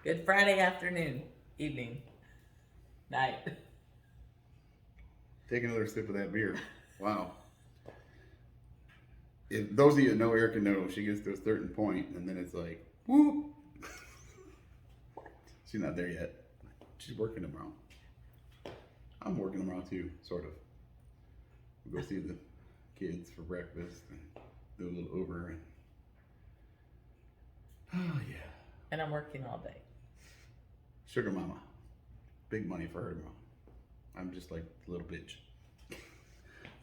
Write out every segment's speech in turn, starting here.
Good Friday afternoon, evening, night. Take another sip of that beer. Wow. If those of you that know Erica know, she gets to a certain point and then it's like, whoop. She's not there yet. She's working tomorrow. I'm working tomorrow too, sort of. We'll go see the kids for breakfast and do a little Uber. And... Oh, yeah. And I'm working all day. Sugar mama. Big money for her tomorrow. I'm just like a little bitch.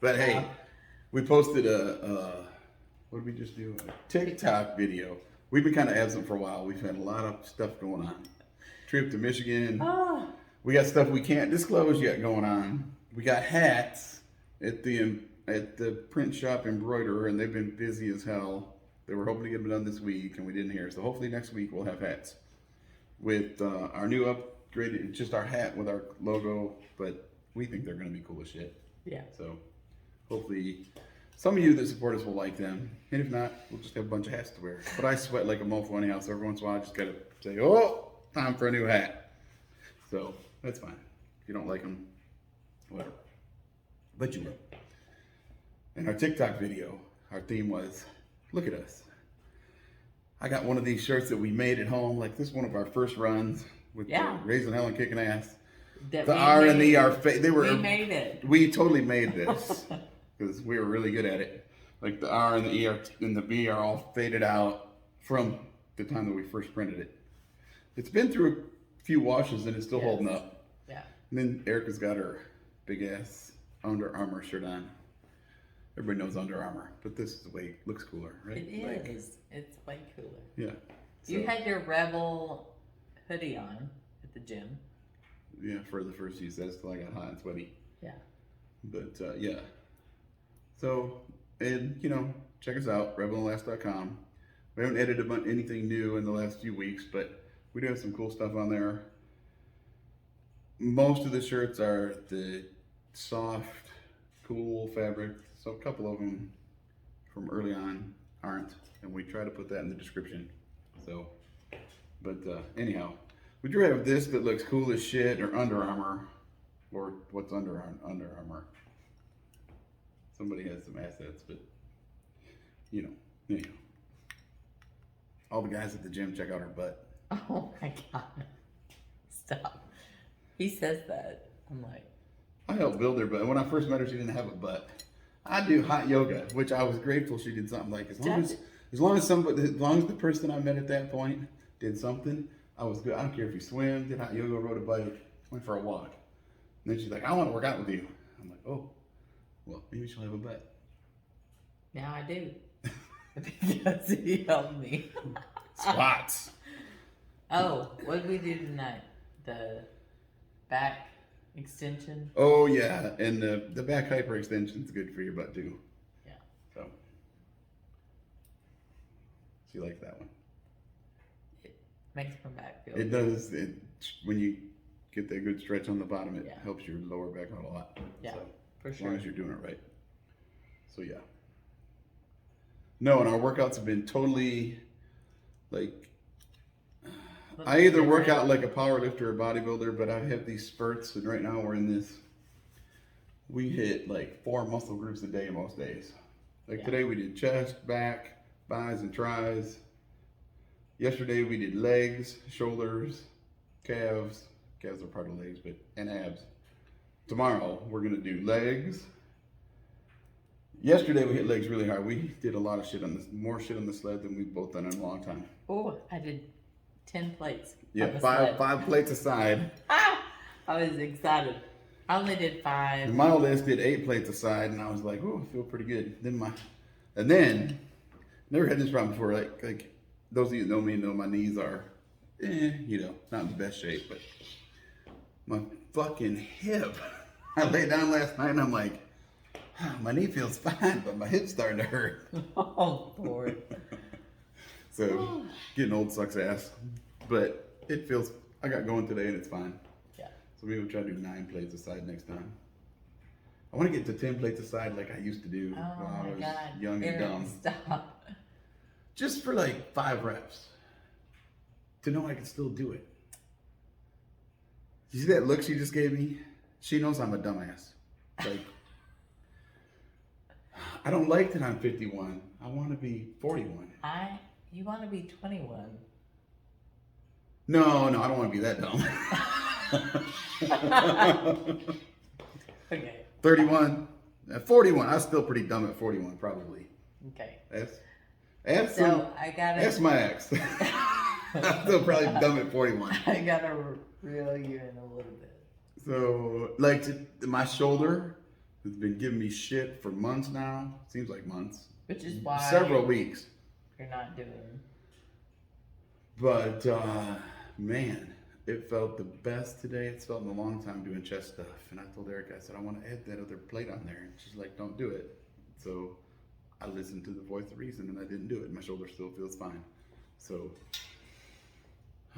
But hey, we posted what did we just do? A TikTok video. We've been kind of absent for a while. We've had a lot of stuff going on. Trip to Michigan. Oh. We got stuff we can't disclose yet going on. We got hats at the print shop embroiderer, and they've been busy as hell. They were hoping to get them done this week, and we didn't hear. So hopefully next week we'll have hats with our new upgraded, just our hat with our logo. But we think they're going to be cool as shit. Yeah. So hopefully some of you that support us will like them. And if not, we'll just have a bunch of hats to wear. But I sweat like a mofo anyhow, so every once in a while I just got to say, oh, time for a new hat. So that's fine. If you don't like them, whatever. But you will. In our TikTok video, our theme was, look at us. I got one of these shirts that we made at home. Like this is one of our first runs with the Raising Hell and Kicking Ass. The R and the R, we made it. We totally made this because we were really good at it. Like the R and the E and the B are all faded out from the time that we first printed it. It's been through a few washes and it's still holding up. Yeah. And then Erica's got her big ass Under Armour shirt on. Everybody knows Under Armour, but this is the way it looks cooler, right? It is. It's way cooler. Yeah. So, you had your Rebel hoodie on at the gym. Yeah, for the first few sets till I got hot and sweaty. Yeah. But yeah. So, and you know, check us out, rebelandlast.com. We haven't edited anything new in the last few weeks, but we do have some cool stuff on there. Most of the shirts are the soft, cool fabric. So a couple of them from early on aren't, and we try to put that in the description. So, but anyhow, we do have this that looks cool as shit, or Under Armour, or what's Under Armour. Somebody has some assets, but you know, anyhow. All the guys at the gym check out our butt. Oh my God. Stop. He says that. I'm like. I helped build her butt. When I first met her, she didn't have a butt. I do hot yoga, which I was grateful she did something like. As long as the person I met at that point did something, I was good. I don't care if you swim, did hot yoga, rode a bike, went for a walk. And then she's like, I want to work out with you. I'm like, oh, well, maybe she'll have a butt. Now I do. Because he helped me. Squats. Oh, what did we do tonight? The back extension? Oh, yeah. And the back hyper extension is good for your butt, too. Yeah. So, she likes that one. It makes my back feel It good. does. When you get that good stretch on the bottom, it helps your lower back out a lot. Yeah, so, for sure. As long as you're doing it right. So, yeah. No, and our workouts have been totally, like, I either work out like a power lifter or bodybuilder, but I have these spurts, and right now we're in this, we hit like 4 muscle groups a day most days. Like today we did chest, back, thighs, and tris. Yesterday we did legs, shoulders, calves. Calves are part of legs, and abs. Tomorrow we're gonna do legs. Yesterday we hit legs really hard. We did a lot of shit on this, more shit on the sled than we've both done in a long time. Oh, I did 10 plates. Yeah, five plates aside. Ah, I was excited. I only did 5. And my oldest did 8 plates aside, and I was like, oh, I feel pretty good. Then never had this problem before. Like those of you that know me know my knees are, you know, not in the best shape, but my fucking hip. I lay down last night and I'm like, my knee feels fine, but my hip's starting to hurt. Oh, Lord. So, getting old sucks ass. But it feels, I got going today and it's fine. Yeah. So maybe we'll try to do 9 plates aside next time. I want to get to 10 plates aside like I used to do when I was young and dumb. Stop. Just for like 5 reps. to know I can still do it. You see that look she just gave me? She knows I'm a dumbass. Like, I don't like that I'm 51. I want to be 41. You want to be 21. No, I don't want to be that dumb. Okay. 31. At 41. I was still pretty dumb at 41, probably. Okay. That's my ex. I'm still probably dumb at 41. I gotta reel you in a little bit. So, like, my shoulder has been giving me shit for months now. Seems like months. Which is why several weeks. You're not doing. But man, it felt the best today. It's felt in a long time doing chest stuff. And I told Eric, I said, I want to add that other plate on there. And she's like, don't do it. So I listened to the voice of reason and I didn't do it. My shoulder still feels fine. So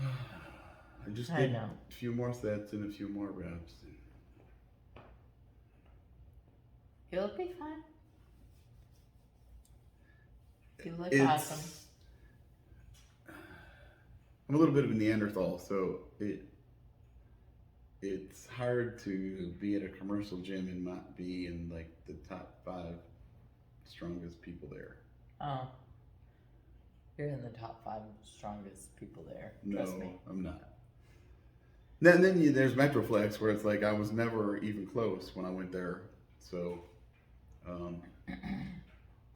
I just did a few more sets and a few more reps. You'll be fine. You look awesome. I'm a little bit of a Neanderthal, so it's hard to be at a commercial gym and not be in like the top 5 strongest people there. Oh, you're in the top 5 strongest people there. Trust me. I'm not. Then there's Metroflex, where it's like I was never even close when I went there. So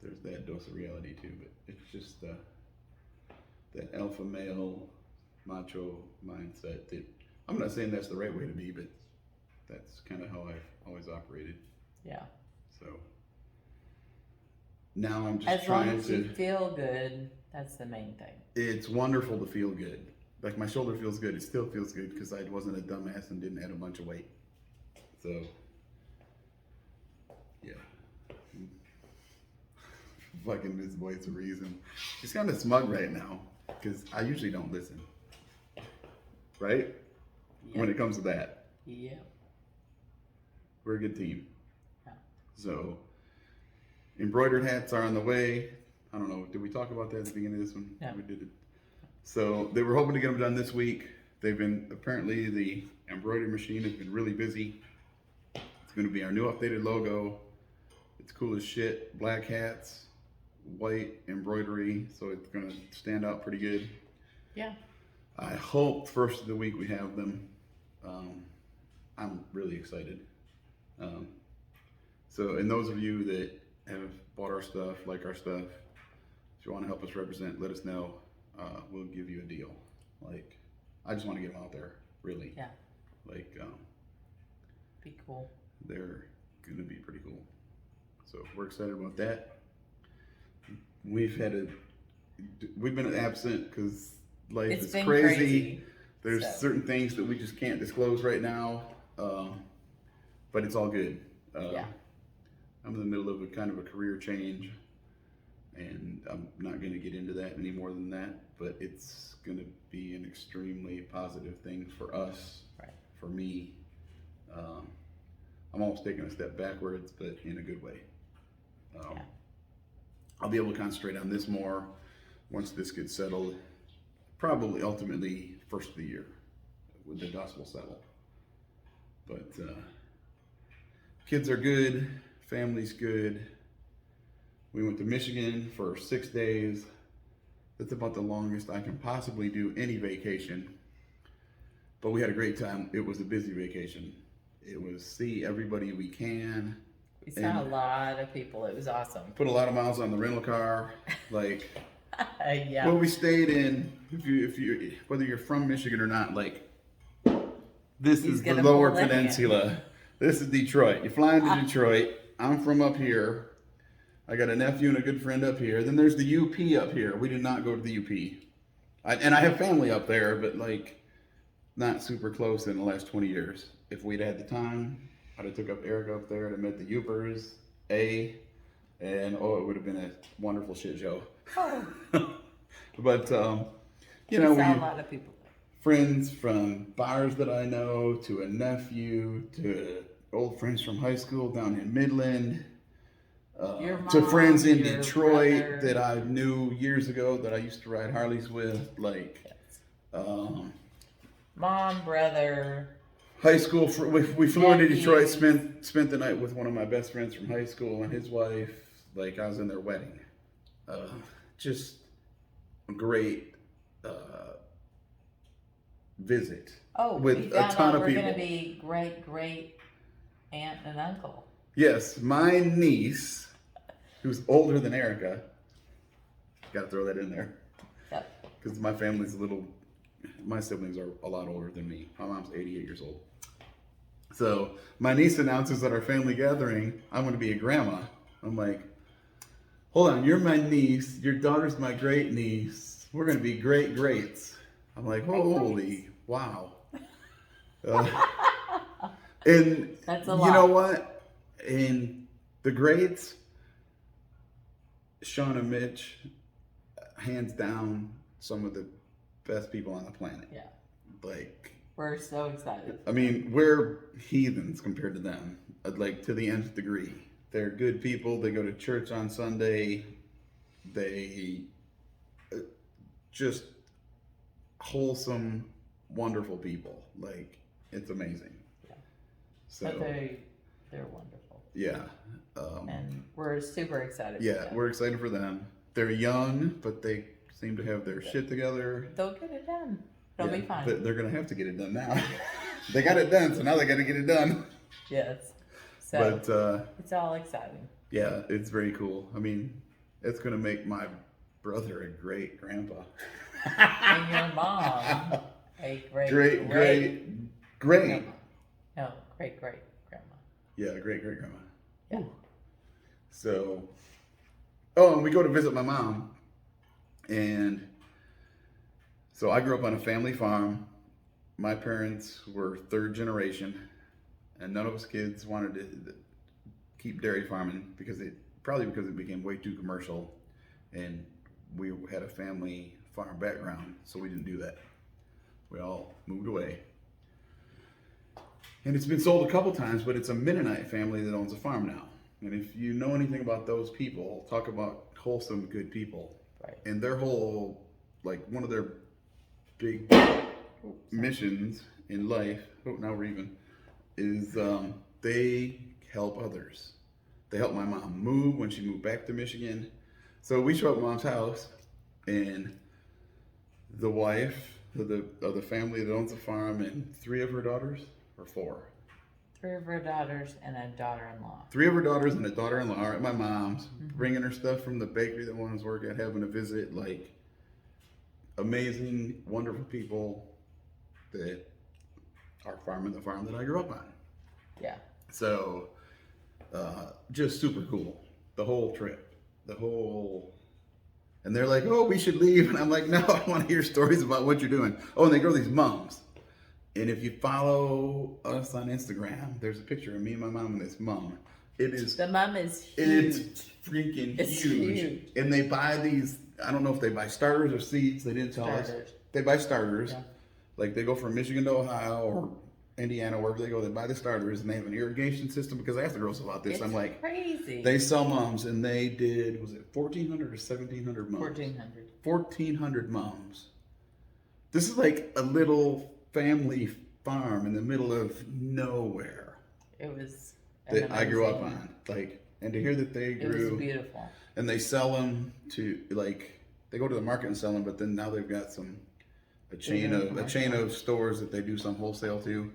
there's that dose of reality too. But it's just that alpha male macho mindset that I'm not saying that's the right way to be, but that's kind of how I've always operated. Yeah. So now I'm just as trying long as you feel good, that's the main thing. It's wonderful to feel good. Like my shoulder feels good. It still feels good because I wasn't a dumbass and didn't add a bunch of weight. So yeah. Fucking Miss Voice of Reason. She's kind of smug right now because I usually don't listen. Right? Yep. When it comes to that. Yep. We're a good team. Yeah. So, embroidered hats are on the way. I don't know. Did we talk about that at the beginning of this one? Yeah. We did it. So, they were hoping to get them done this week. Apparently the embroidery machine has been really busy. It's going to be our new updated logo. It's cool as shit. Black hats, white embroidery. So, it's going to stand out pretty good. Yeah. I hope first of the week we have them. I'm really excited. So, and those of you that have bought our stuff, like our stuff, if you want to help us represent, let us know. We'll give you a deal. Like, I just want to get them out there, really. Yeah. Like, be cool. They're gonna be pretty cool. So we're excited about that. We've been absent because life is crazy. There's certain things that we just can't disclose right now, but it's all good. Yeah. I'm in the middle of a kind of a career change, and I'm not going to get into that any more than that, but it's going to be an extremely positive thing for us, right. For me. I'm almost taking a step backwards, but in a good way. Yeah. I'll be able to concentrate on this more once this gets settled. Probably ultimately first of the year with the dust will settle. But kids are good, family's good. We went to Michigan for 6 days. That's about the longest I can possibly do any vacation. But we had a great time. It was a busy vacation. It was see everybody we can. We saw a lot of people. It was awesome. Put a lot of miles on the rental car. Like, yeah. Well, we stayed in, if you whether you're from Michigan or not, like, this is the Lower Peninsula. This is Detroit. You fly into Detroit. I'm from up here. I got a nephew and a good friend up here. Then there's the UP up here. We did not go to the UP. And I have family up there, but like not super close in the last 20 years. If we'd had the time, I'd have took up Eric up there to meet the Upers, and it would have been a wonderful shit show. Oh. But, we saw a lot of people. Friends from bars that I know, to a nephew, to old friends from high school down in Midland, to friends in Detroit that I knew years ago that I used to ride Harleys with. Like, Mom, brother. High school, we flew into Detroit, Nephews. spent the night with one of my best friends from high school and his wife. Like, I was in their wedding. Just a great visit Oh, we with a found ton out of we're people. going to be great aunt and uncle. Yes, my niece, who's older than Erica, got to throw that in there. Yep. Because my siblings are a lot older than me. My mom's 88 years old. So my niece announces at our family gathering, I'm going to be a grandma. I'm like, hold on, you're my niece. Your daughter's my great niece. We're going to be great greats. I'm like, holy, wow. And That's a you lot. know what? In the greats, Sean and Mitch, hands down, some of the best people on the planet. Yeah. Like, We're so excited. I mean, we're heathens compared to them, like to the nth degree. They're good people. They go to church on Sunday. They just wholesome, wonderful people. Like, it's amazing. Yeah. So, But they're wonderful. yeah. And we're super excited for Yeah, them. we're excited for them. They're young, but they seem to have their shit together. They'll get it done. They'll be fine. But they're going to have to get it done now. They got it done, so now they got to get it done. Yes. So But it's all exciting. yeah, it's very cool. I mean, it's going to make my brother a great grandpa. And your mom a great Grandma. No, great grandma. Yeah, great grandma. Yeah. So, oh, and we go to visit my mom. And so I grew up on a family farm. My parents were third generation, and none of us kids wanted to keep dairy farming because it became way too commercial, and we had a family farm background, so we didn't do that. We all moved away. And it's been sold a couple times, but it's a Mennonite family that owns a farm now. And if you know anything about those people, talk about wholesome, good people. Right. And their whole, like, one of their big missions in life, now we're even, is they help others. They helped my mom move when she moved back to Michigan. So we show up at mom's house, and the wife of the family that owns the farm and 3 of her daughters, or 4? 3 of her daughters and a daughter-in-law. 3 of her daughters and a daughter-in-law are at my mom's, bringing her stuff from the bakery that one was working at, having a visit. Like, amazing, wonderful people that are farming the farm that I grew up on. Yeah. So, just super cool. The whole trip. And they're like, oh, we should leave. And I'm like, no, I want to hear stories about what you're doing. Oh, and they grow these mums. And if you follow us on Instagram, there's a picture of me and my mom and this mum. The mum is huge. It's freaking It's huge. huge. And they buy these, I don't know if they buy starters or seeds. They didn't tell us. They buy starters. Yeah. Like, they go from Michigan to Ohio or Indiana, wherever they go, they buy the starters, and they have an irrigation system. Because I asked the girls about this. It's I'm like, crazy. they sell mums, and they did, was it 1,400 or 1,700 mums? 1,400. 1,400 mums. This is like a little family farm in the middle of nowhere. It was That I grew up on. Like, and to hear that they grew. It was beautiful. And they sell them to, like, they go to the market and sell them, but then now they've got a chain of stores that they do some wholesale to.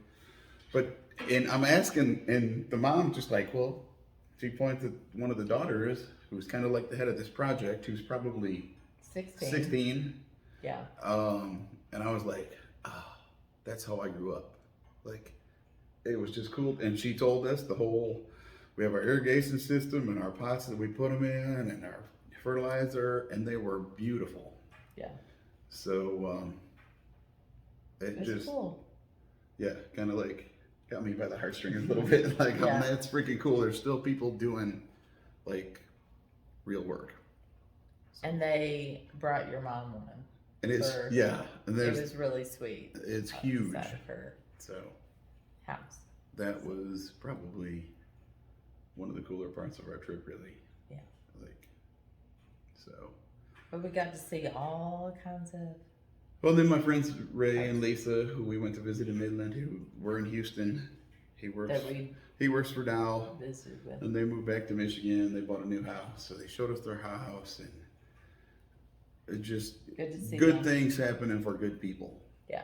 But, and I'm asking, and the mom's just like, well, she points at one of the daughters, who's kind of like the head of this project, who's probably 16. Yeah. And I was like, oh, that's how I grew up. Like, it was just cool. And she told us we have our irrigation system and our pots that we put them in and our fertilizer, and they were beautiful. Yeah. So, it It's just, cool. yeah, kind of like got me by the heartstrings a little bit. Like, Yeah. that's freaking cool. There's still people doing, like, real work. And they brought your mom one. And it's, yeah. And it was really sweet. It's huge. Outside of her So, house. that was probably one of the cooler parts of our trip, really. Yeah. Like, so. But we got to see all kinds of Well, then my friends Ray and Lisa, who we went to visit in Midland, who were in Houston, he works That we he works for Dow, visited with. and they moved back to Michigan. They bought a new house, so they showed us their house, and it just Good to see good them. things happening for good people. Yeah.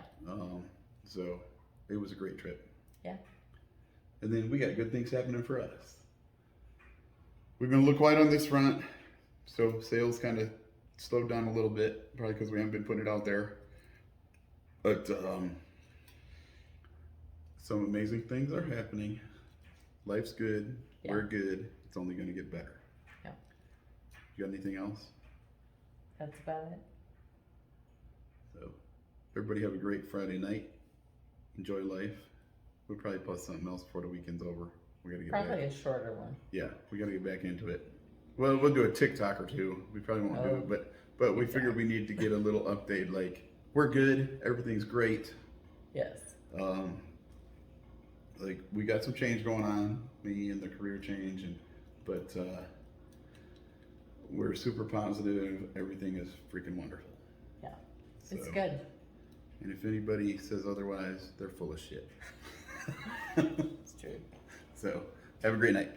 So it was a great trip. Yeah. And then we got good things happening for us. We've been a little quiet on this front, so sales kind of slowed down a little bit, probably because we haven't been putting it out there. But some amazing things are happening. Life's good. Yeah. We're good. It's only going to get better. Yeah. You got anything else? That's about it. So, everybody have a great Friday night. Enjoy life. We'll probably post something else before the weekend's over. We got to get Probably back. a shorter one. Yeah, we got to get back into it. Well, we'll do a TikTok or two. We probably won't do it, but we figured we need to get a little update. Like, we're good. Everything's great. Yes. Like, we got some change going on, me and the career change, but we're super positive. Everything is freaking wonderful. Yeah. So, It's good. and if anybody says otherwise, they're full of shit. It's true. So, have a great night.